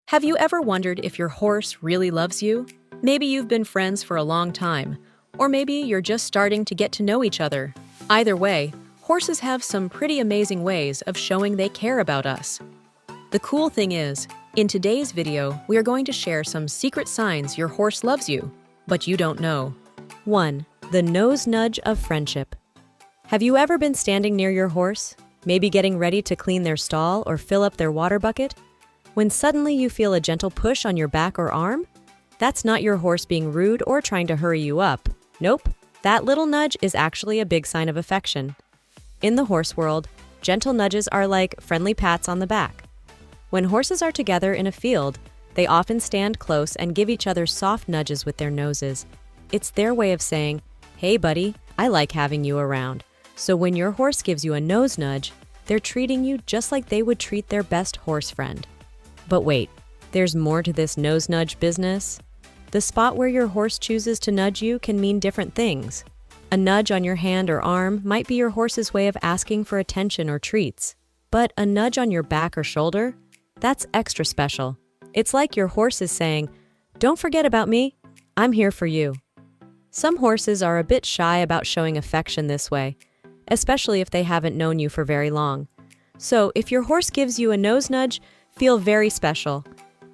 Have you ever wondered if your horse really loves you? Maybe you've been friends for a long time, or maybe you're just starting to get to know each other. Either way, horses have some pretty amazing ways of showing they care about us. The cool thing is, in today's video, we are going to share some secret signs your horse loves you, but you don't know. 1. The nose nudge of friendship. Have you ever been standing near your horse, maybe getting ready to clean their stall or fill up their water bucket? When suddenly you feel a gentle push on your back or arm? That's not your horse being rude or trying to hurry you up. Nope, that little nudge is actually a big sign of affection. In the horse world, gentle nudges are like friendly pats on the back. When horses are together in a field, they often stand close and give each other soft nudges with their noses. It's their way of saying, "Hey buddy, I like having you around." So when your horse gives you a nose nudge, they're treating you just like they would treat their best horse friend. But wait, there's more to this nose nudge business. The spot where your horse chooses to nudge you can mean different things. A nudge on your hand or arm might be your horse's way of asking for attention or treats. But a nudge on your back or shoulder? That's extra special. It's like your horse is saying, "Don't forget about me, I'm here for you." Some horses are a bit shy about showing affection this way, especially if they haven't known you for very long. So if your horse gives you a nose nudge, feel very special.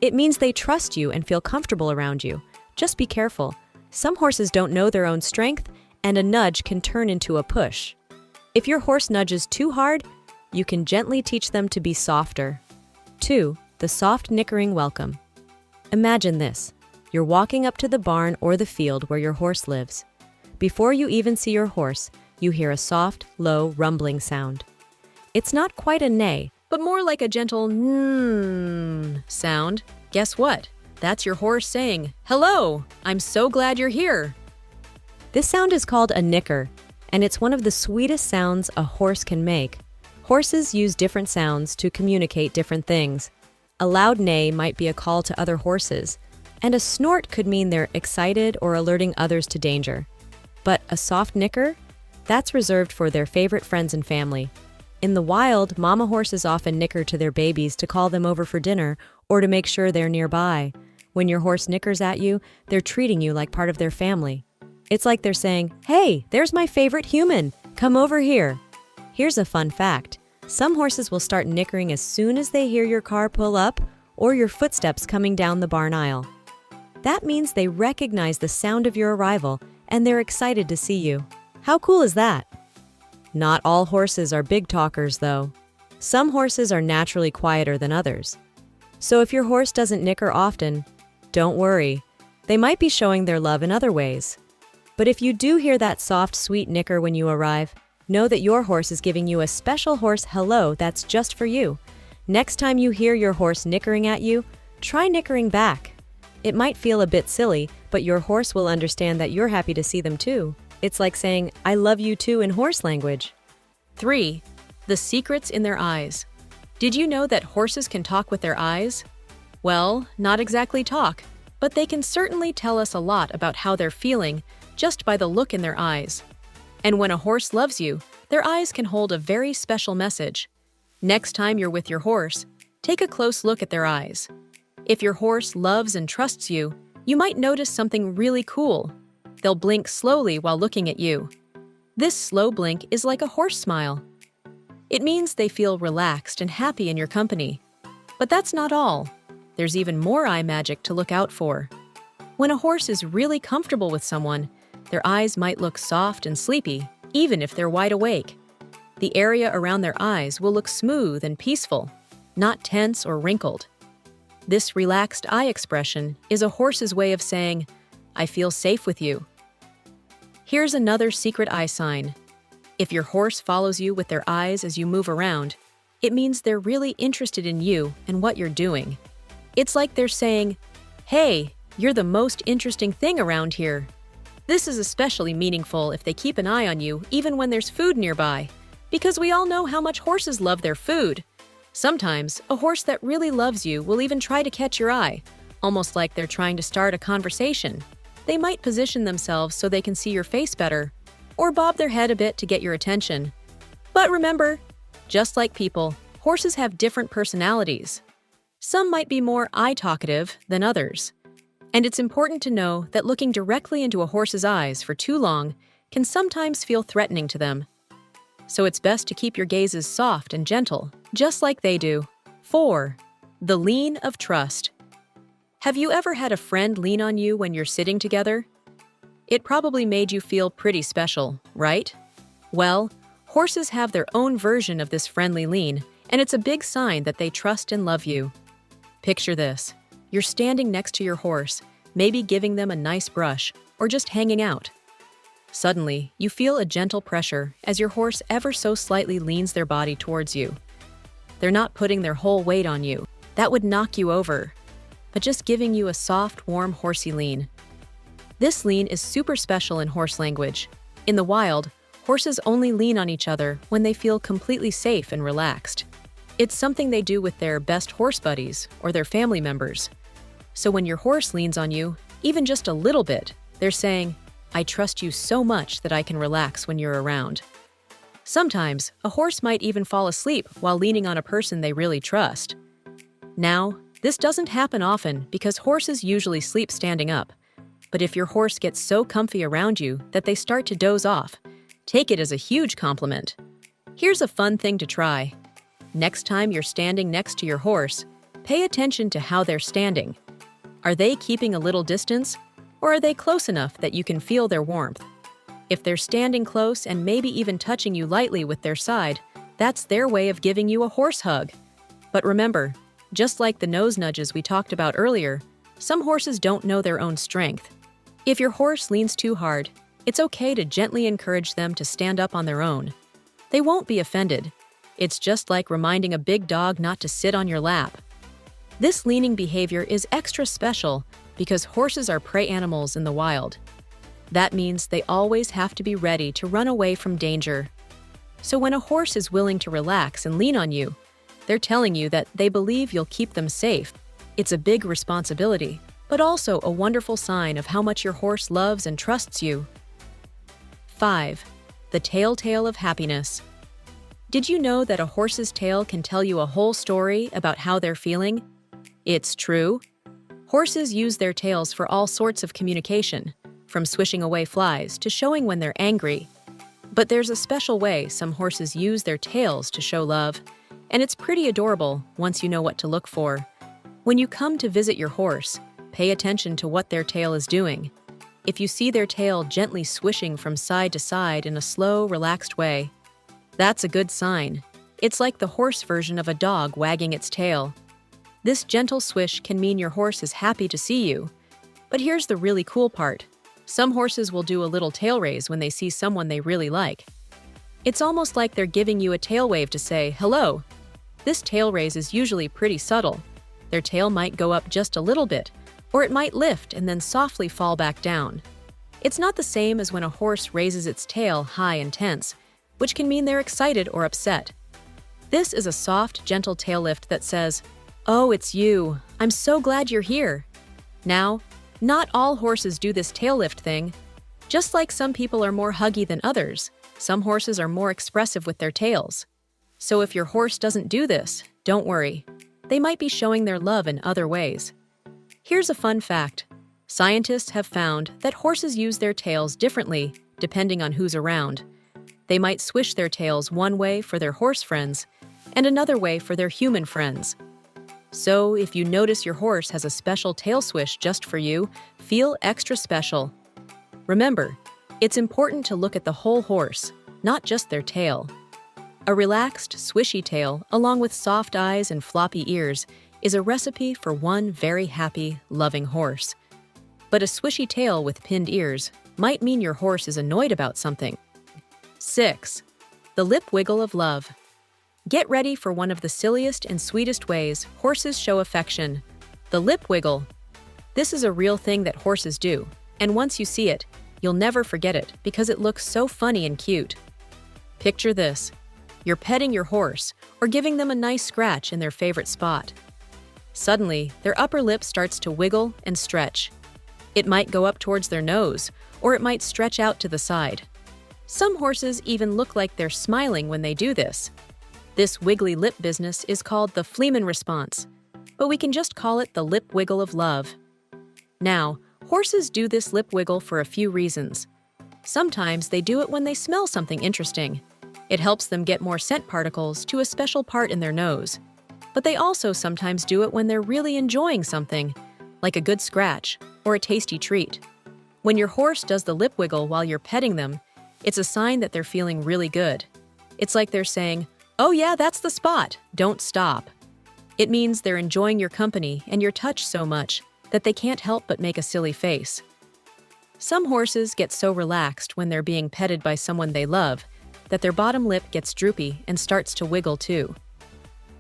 It means they trust you and feel comfortable around you. Just be careful. Some horses don't know their own strength, and a nudge can turn into a push. If your horse nudges too hard, you can gently teach them to be softer. 2. The soft nickering welcome. Imagine this. You're walking up to the barn or the field where your horse lives. Before you even see your horse, you hear a soft, low, rumbling sound. It's not quite a neigh, but more like a gentle sound. Guess what? That's your horse saying, "Hello, I'm so glad you're here." This sound is called a nicker, and it's one of the sweetest sounds a horse can make. Horses use different sounds to communicate different things. A loud neigh might be a call to other horses, and a snort could mean they're excited or alerting others to danger. But a soft nicker? That's reserved for their favorite friends and family. In the wild, mama horses often nicker to their babies to call them over for dinner or to make sure they're nearby. When your horse nickers at you, they're treating you like part of their family. It's like they're saying, "Hey, there's my favorite human. Come over here." Here's a fun fact. Some horses will start nickering as soon as they hear your car pull up or your footsteps coming down the barn aisle. That means they recognize the sound of your arrival and they're excited to see you. How cool is that? Not all horses are big talkers, though. Some horses are naturally quieter than others. So if your horse doesn't nicker often, don't worry. They might be showing their love in other ways. But if you do hear that soft, sweet nicker when you arrive, know that your horse is giving you a special horse hello that's just for you. Next time you hear your horse nickering at you, try nickering back. It might feel a bit silly, but your horse will understand that you're happy to see them too. It's like saying, "I love you too" in horse language. 3. The secrets in their eyes. Did you know that horses can talk with their eyes? Well, not exactly talk, but they can certainly tell us a lot about how they're feeling just by the look in their eyes. And when a horse loves you, their eyes can hold a very special message. Next time you're with your horse, take a close look at their eyes. If your horse loves and trusts you, you might notice something really cool. They'll blink slowly while looking at you. This slow blink is like a horse smile. It means they feel relaxed and happy in your company. But that's not all. There's even more eye magic to look out for. When a horse is really comfortable with someone, their eyes might look soft and sleepy, even if they're wide awake. The area around their eyes will look smooth and peaceful, not tense or wrinkled. This relaxed eye expression is a horse's way of saying, "I feel safe with you." Here's another secret eye sign. If your horse follows you with their eyes as you move around, it means they're really interested in you and what you're doing. It's like they're saying, "Hey, you're the most interesting thing around here." This is especially meaningful if they keep an eye on you even when there's food nearby, because we all know how much horses love their food. Sometimes, a horse that really loves you will even try to catch your eye, almost like they're trying to start a conversation. They might position themselves so they can see your face better, or bob their head a bit to get your attention. But remember, just like people, horses have different personalities. Some might be more eye-talkative than others. And it's important to know that looking directly into a horse's eyes for too long can sometimes feel threatening to them. So it's best to keep your gazes soft and gentle, just like they do. 4. The lean of trust. Have you ever had a friend lean on you when you're sitting together? It probably made you feel pretty special, right? Well, horses have their own version of this friendly lean, and it's a big sign that they trust and love you. Picture this. You're standing next to your horse, maybe giving them a nice brush, or just hanging out. Suddenly, you feel a gentle pressure as your horse ever so slightly leans their body towards you. They're not putting their whole weight on you. That would knock you over. But just giving you a soft, warm, horsey lean. This lean is super special in horse language. In the wild, horses only lean on each other when they feel completely safe and relaxed. It's something they do with their best horse buddies or their family members. So when your horse leans on you, even just a little bit, they're saying, "I trust you so much that I can relax when you're around." Sometimes, a horse might even fall asleep while leaning on a person they really trust. Now, this doesn't happen often because horses usually sleep standing up. But if your horse gets so comfy around you that they start to doze off, take it as a huge compliment. Here's a fun thing to try. Next time you're standing next to your horse, pay attention to how they're standing. Are they keeping a little distance, or are they close enough that you can feel their warmth? If they're standing close and maybe even touching you lightly with their side, that's their way of giving you a horse hug. But remember, just like the nose nudges we talked about earlier, some horses don't know their own strength. If your horse leans too hard, it's okay to gently encourage them to stand up on their own. They won't be offended. It's just like reminding a big dog not to sit on your lap. This leaning behavior is extra special because horses are prey animals in the wild. That means they always have to be ready to run away from danger. So when a horse is willing to relax and lean on you, they're telling you that they believe you'll keep them safe. It's a big responsibility, but also a wonderful sign of how much your horse loves and trusts you. 5. The telltale of happiness. Did you know that a horse's tail can tell you a whole story about how they're feeling? It's true. Horses use their tails for all sorts of communication, from swishing away flies to showing when they're angry. But there's a special way some horses use their tails to show love, and it's pretty adorable once you know what to look for. When you come to visit your horse, pay attention to what their tail is doing. If you see their tail gently swishing from side to side in a slow, relaxed way, that's a good sign. It's like the horse version of a dog wagging its tail. This gentle swish can mean your horse is happy to see you. But here's the really cool part. Some horses will do a little tail raise when they see someone they really like. It's almost like they're giving you a tail wave to say, "Hello." This tail raise is usually pretty subtle. Their tail might go up just a little bit, or it might lift and then softly fall back down. It's not the same as when a horse raises its tail high and tense, which can mean they're excited or upset. This is a soft, gentle tail lift that says, "Oh, it's you. I'm so glad you're here." Now, not all horses do this tail lift thing. Just like some people are more huggy than others, some horses are more expressive with their tails. So if your horse doesn't do this, don't worry. They might be showing their love in other ways. Here's a fun fact. Scientists have found that horses use their tails differently depending on who's around. They might swish their tails one way for their horse friends and another way for their human friends. So if you notice your horse has a special tail swish just for you, feel extra special. Remember, it's important to look at the whole horse, not just their tail. A relaxed, swishy tail, along with soft eyes and floppy ears, is a recipe for one very happy, loving horse. But a swishy tail with pinned ears might mean your horse is annoyed about something. 6. The lip wiggle of love. Get ready for one of the silliest and sweetest ways horses show affection: the lip wiggle. This is a real thing that horses do, and once you see it, you'll never forget it because it looks so funny and cute. Picture this. You're petting your horse or giving them a nice scratch in their favorite spot. Suddenly, their upper lip starts to wiggle and stretch. It might go up towards their nose, or it might stretch out to the side. Some horses even look like they're smiling when they do this. This wiggly lip business is called the Fleeman response. but we can just call it the lip wiggle of love. Now, horses do this lip wiggle for a few reasons. Sometimes they do it when they smell something interesting. It helps them get more scent particles to a special part in their nose. But they also sometimes do it when they're really enjoying something, like a good scratch or a tasty treat. When your horse does the lip wiggle while you're petting them, it's a sign that they're feeling really good. It's like they're saying, "Oh yeah, that's the spot, don't stop." It means they're enjoying your company and your touch so much that they can't help but make a silly face. Some horses get so relaxed when they're being petted by someone they love that their bottom lip gets droopy and starts to wiggle too.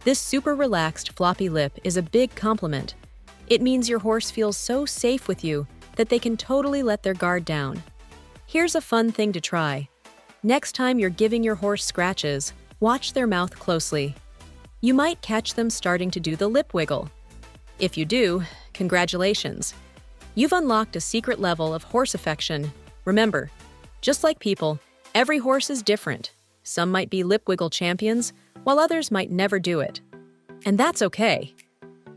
This super relaxed, floppy lip is a big compliment. It means your horse feels so safe with you that they can totally let their guard down. Here's a fun thing to try. Next time you're giving your horse scratches, watch their mouth closely. You might catch them starting to do the lip wiggle. If you do, congratulations. You've unlocked a secret level of horse affection. Remember, just like people, every horse is different. Some might be lip wiggle champions, while others might never do it. And that's okay.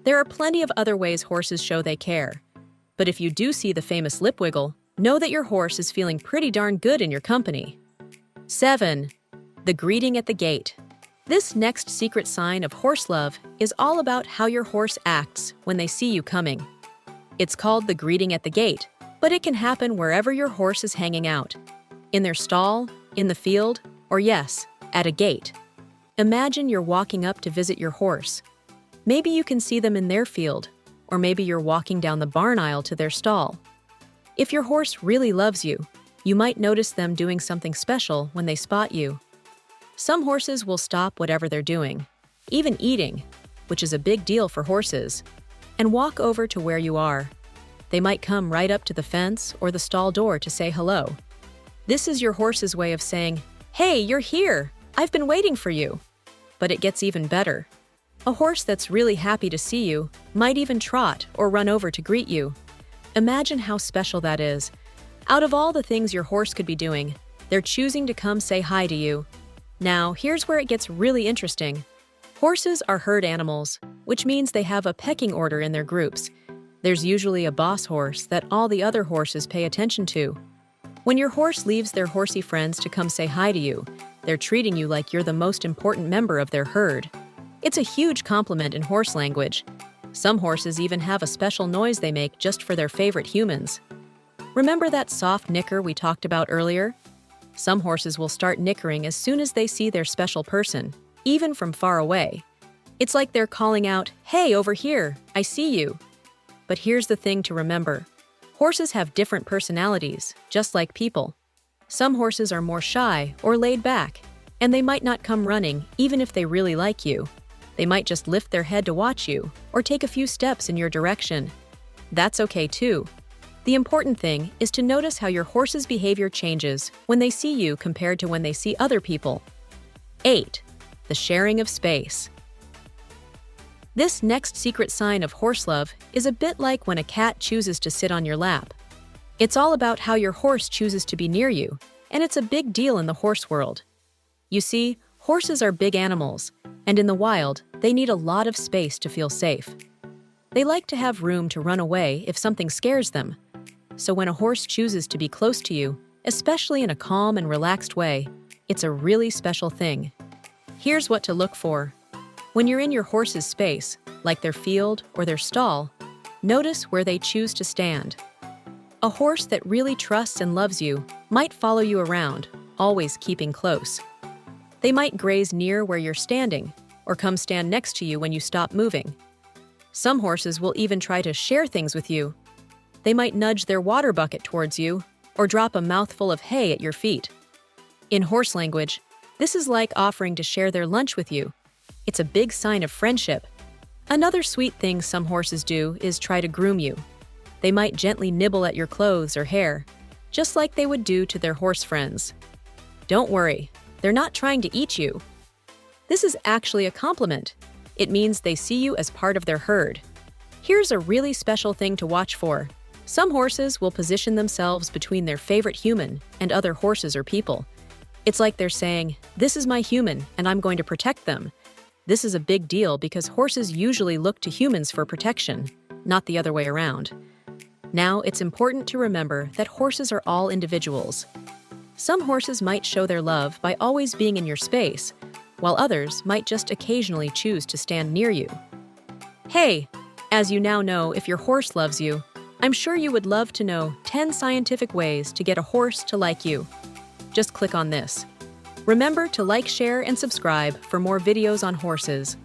There are plenty of other ways horses show they care. But if you do see the famous lip wiggle, know that your horse is feeling pretty darn good in your company. 7. The greeting at the gate. This next secret sign of horse love is all about how your horse acts when they see you coming. It's called the greeting at the gate, but it can happen wherever your horse is hanging out. In their stall, in the field, or yes, at a gate. Imagine you're walking up to visit your horse. Maybe you can see them in their field, or maybe you're walking down the barn aisle to their stall. If your horse really loves you, you might notice them doing something special when they spot you. Some horses will stop whatever they're doing, even eating, which is a big deal for horses, and walk over to where you are. They might come right up to the fence or the stall door to say hello. This is your horse's way of saying, "Hey, you're here! I've been waiting for you." But it gets even better. A horse that's really happy to see you might even trot or run over to greet you. Imagine how special that is. Out of all the things your horse could be doing, they're choosing to come say hi to you. Now, here's where it gets really interesting. Horses are herd animals, which means they have a pecking order in their groups. There's usually a boss horse that all the other horses pay attention to. When your horse leaves their horsey friends to come say hi to you, they're treating you like you're the most important member of their herd. It's a huge compliment in horse language. Some horses even have a special noise they make just for their favorite humans. Remember that soft nicker we talked about earlier? Some horses will start nickering as soon as they see their special person, even from far away. It's like they're calling out, "Hey, over here, I see you." But here's the thing to remember. Horses have different personalities, just like people. Some horses are more shy or laid back, and they might not come running even if they really like you. They might just lift their head to watch you or take a few steps in your direction. That's okay too. The important thing is to notice how your horse's behavior changes when they see you compared to when they see other people. 8. The sharing of space. This next secret sign of horse love is a bit like when a cat chooses to sit on your lap. It's all about how your horse chooses to be near you, and it's a big deal in the horse world. You see, horses are big animals, and in the wild, they need a lot of space to feel safe. They like to have room to run away if something scares them. So when a horse chooses to be close to you, especially in a calm and relaxed way, it's a really special thing. Here's what to look for. When you're in your horse's space, like their field or their stall, notice where they choose to stand. A horse that really trusts and loves you might follow you around, always keeping close. They might graze near where you're standing, or come stand next to you when you stop moving. Some horses will even try to share things with you. They might nudge their water bucket towards you, or drop a mouthful of hay at your feet. In horse language, this is like offering to share their lunch with you. It's a big sign of friendship. Another sweet thing some horses do is try to groom you. They might gently nibble at your clothes or hair, just like they would do to their horse friends. Don't worry, they're not trying to eat you. This is actually a compliment. It means they see you as part of their herd. Here's a really special thing to watch for. Some horses will position themselves between their favorite human and other horses or people. It's like they're saying, "This is my human, and I'm going to protect them." This is a big deal because horses usually look to humans for protection, not the other way around. Now, it's important to remember that horses are all individuals. Some horses might show their love by always being in your space, while others might just occasionally choose to stand near you. Hey, as you now know if your horse loves you, I'm sure you would love to know 10 scientific ways to get a horse to like you. Just click on this. Remember to like, share, and subscribe for more videos on horses.